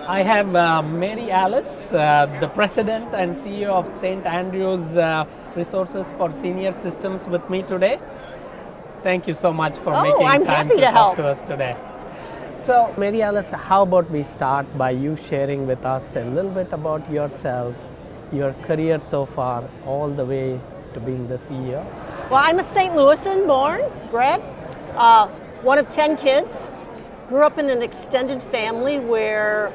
I have Mary Alice, the President and CEO of St. Andrew's Resources for Senior Systems with me today. Thank you so much for making I'm time happy to to talk help. to us today. So, Mary Alice, how about we start by you sharing with us a little bit about yourself, your career so far, all the way to being the CEO? Well, I'm a St. Louisan born, bred, one of 10 kids. Grew up in an extended family where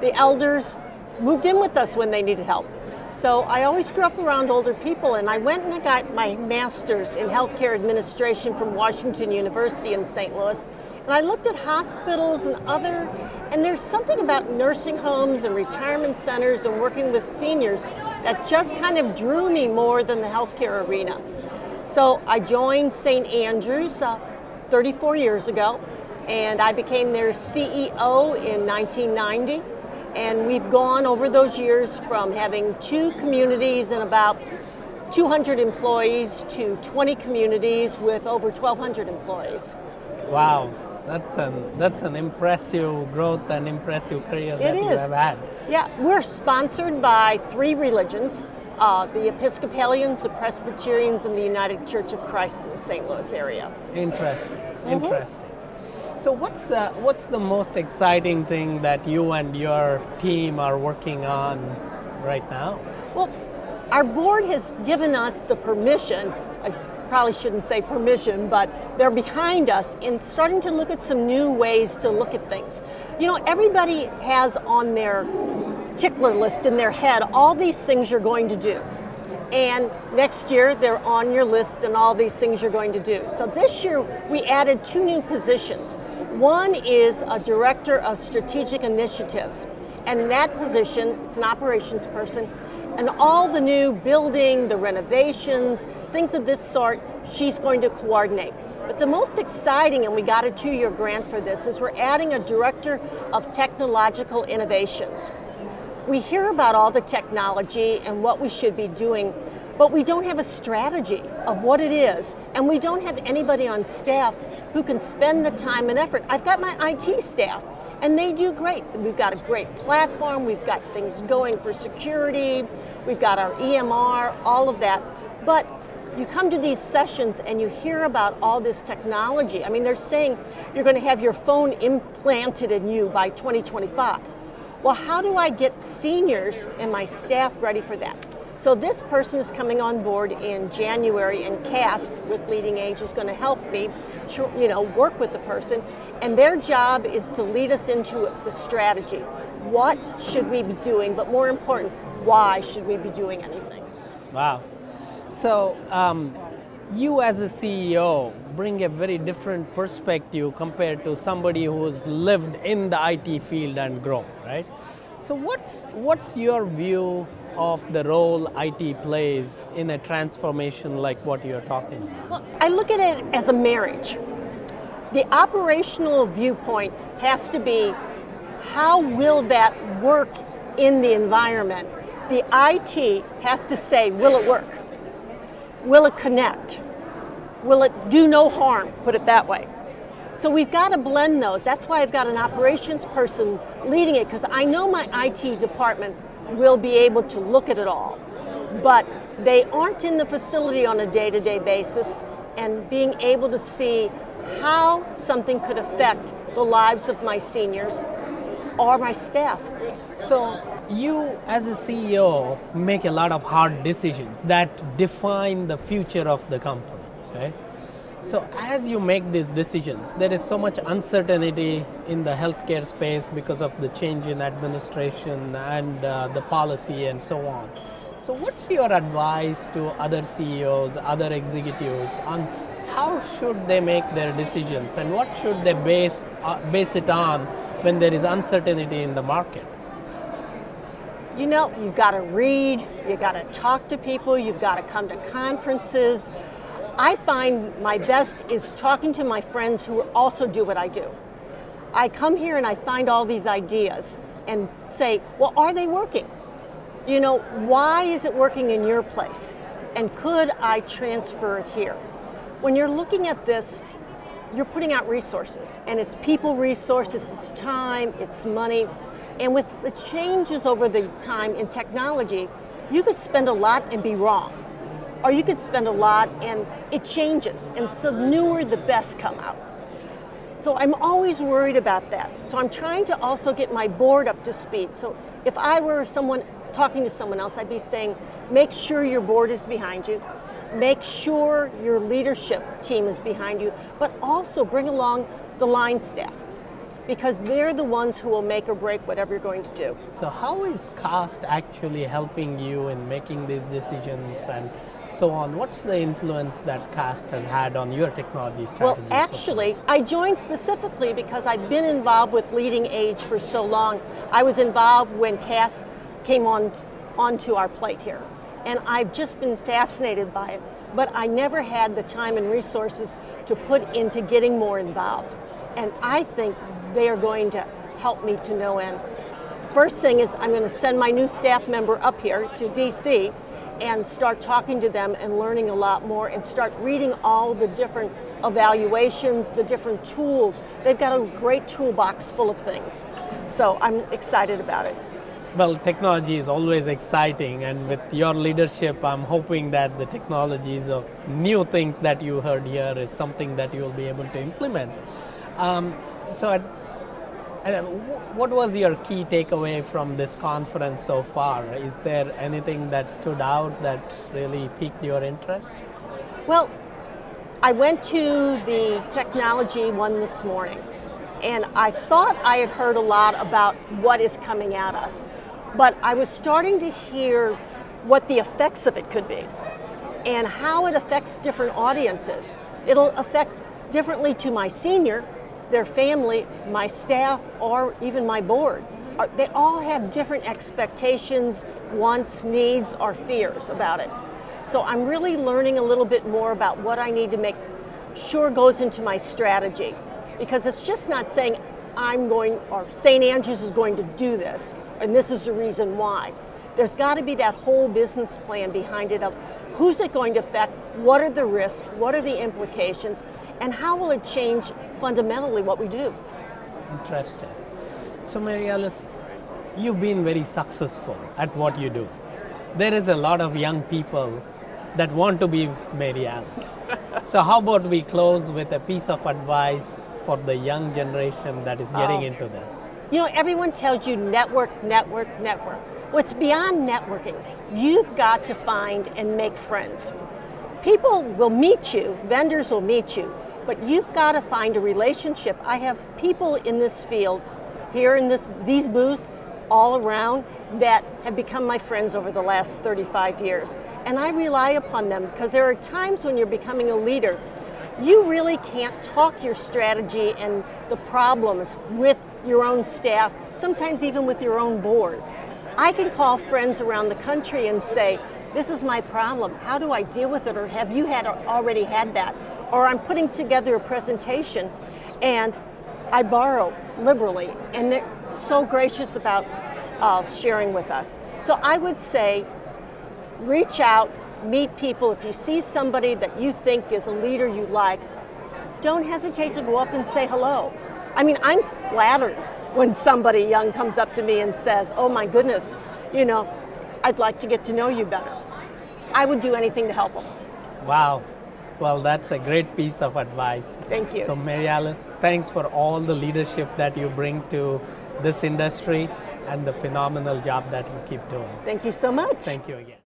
the elders moved in with us when they needed help. So I always grew up around older people, and I went and I got my master's in healthcare administration from Washington University in St. Louis. And I looked at hospitals and there's something about nursing homes and retirement centers and working with seniors that just kind of drew me more than the healthcare arena. So I joined St. Andrews 34 years ago, and I became their CEO in 1990. And we've gone over those years from having 2 communities and about 200 employees to 20 communities with over 1,200 employees. Wow, that's an impressive growth and impressive career that you is. have had. Yeah, we're sponsored by 3 religions, the Episcopalians, the Presbyterians, and the United Church of Christ in the St. Louis area. Interesting, interesting. So what's the most exciting thing that you and your team are working on right now? Well, our board has given us the permission, I probably shouldn't say permission, but they're behind us in starting to look at some new ways to look at things. You know, everybody has on their tickler list in their head all these things you're going to do. And next year they're on your list and all these things you're going to do. So this year we added 2 new positions. One is a director of strategic initiatives. And in that position, it's an operations person, and all the new building, the renovations, things of this sort, she's going to coordinate. But the most exciting, and we got a 2-year grant for this, is we're adding a director of technological innovations. We hear about all the technology and what we should be doing, but we don't have a strategy of what it is, and we don't have anybody on staff who can spend the time and effort. I've got my IT staff, and they do great. We've got a great platform, we've got things going for security, we've got our EMR, all of that. But you come to these sessions and you hear about all this technology. I mean, they're saying you're going to have your phone implanted in you by 2025. Well, how do I get seniors and my staff ready for that? So this person is coming on board in January, and CAST with Leading Age is going to help me, work with the person. And their job is to lead us into the strategy. What should we be doing? But more important, why should we be doing anything? Wow. So you as a CEO bring a very different perspective compared to somebody who's lived in the IT field and grown, right? So what's your view of the role IT plays in a transformation like what you're talking about? Well, I look at it as a marriage. The operational viewpoint has to be, how will that work in the environment? The IT has to say, will it work? Will it connect? Will it do no harm, put it that way? So we've got to blend those. That's why I've got an operations person leading it, because I know my IT department will be able to look at it all. But they aren't in the facility on a day-to-day basis, and being able to see how something could affect the lives of my seniors or my staff. So you as a CEO make a lot of hard decisions that define the future of the company, right? So as you make these decisions, there is so much uncertainty in the healthcare space because of the change in administration and the policy and so on. So what's your advice to other CEOs, other executives on how should they make their decisions and what should they base it on when there is uncertainty in the market? You know, you've got to read, you've got to talk to people, you've got to come to conferences. I find my best is talking to my friends who also do what I do. I come here and I find all these ideas and say, well, are they working? You know, why is it working in your place? And could I transfer it here? When you're looking at this, you're putting out resources, and it's people resources, it's time, it's money. And with the changes over the time in technology, you could spend a lot and be wrong. Or you could spend a lot and it changes, and so newer the best come out. So I'm always worried about that. So I'm trying to also get my board up to speed. So if I were someone talking to someone else, I'd be saying, make sure your board is behind you, make sure your leadership team is behind you, but also bring along the line staff, because they're the ones who will make or break whatever you're going to do. So how is CAST actually helping you in making these decisions and so on? What's the influence that CAST has had on your technology strategy? Well, actually, I joined specifically because I've been involved with Leading Age for so long. I was involved when CAST came onto our plate here, and I've just been fascinated by it. But I never had the time and resources to put into getting more involved. And I think they are going to help me to no end. First thing is I'm going to send my new staff member up here to DC and start talking to them and learning a lot more and start reading all the different evaluations, the different tools. They've got a great toolbox full of things. So I'm excited about it. Well, technology is always exciting, and with your leadership, I'm hoping that the technologies of new things that you heard here is something that you will be able to implement. What was your key takeaway from this conference so far? Is there anything that stood out that really piqued your interest? Well, I went to the technology one this morning, and I thought I had heard a lot about what is coming at us, but I was starting to hear what the effects of it could be and how it affects different audiences. It'll affect differently to my senior, their family, my staff, or even my board. They all have different expectations, wants, needs, or fears about it. So I'm really learning a little bit more about what I need to make sure goes into my strategy, because it's just not saying or St. Andrews is going to do this, and this is the reason why. There's got to be that whole business plan behind it of who's it going to affect, what are the risks, what are the implications, and how will it change fundamentally what we do. Interesting. So Mary Alice, you've been very successful at what you do. There is a lot of young people that want to be Mary Alice. So how about we close with a piece of advice for the young generation that is getting into this? You know, everyone tells you network, network, network. What's beyond networking, you've got to find and make friends. People will meet you, vendors will meet you, but you've got to find a relationship. I have people in this field, here in these booths, all around, that have become my friends over the last 35 years. And I rely upon them because there are times when you're becoming a leader, you really can't talk your strategy and the problems with your own staff, sometimes even with your own board. I can call friends around the country and say, this is my problem, how do I deal with it, or have you already had that? Or I'm putting together a presentation and I borrow liberally, and they're so gracious about sharing with us. So I would say, reach out, meet people. If you see somebody that you think is a leader you like, don't hesitate to go up and say hello. I mean, I'm flattered when somebody young comes up to me and says, oh my goodness, you know, I'd like to get to know you better. I would do anything to help them. Wow. Well, that's a great piece of advice. Thank you. So Mary Alice, thanks for all the leadership that you bring to this industry and the phenomenal job that you keep doing. Thank you so much. Thank you again.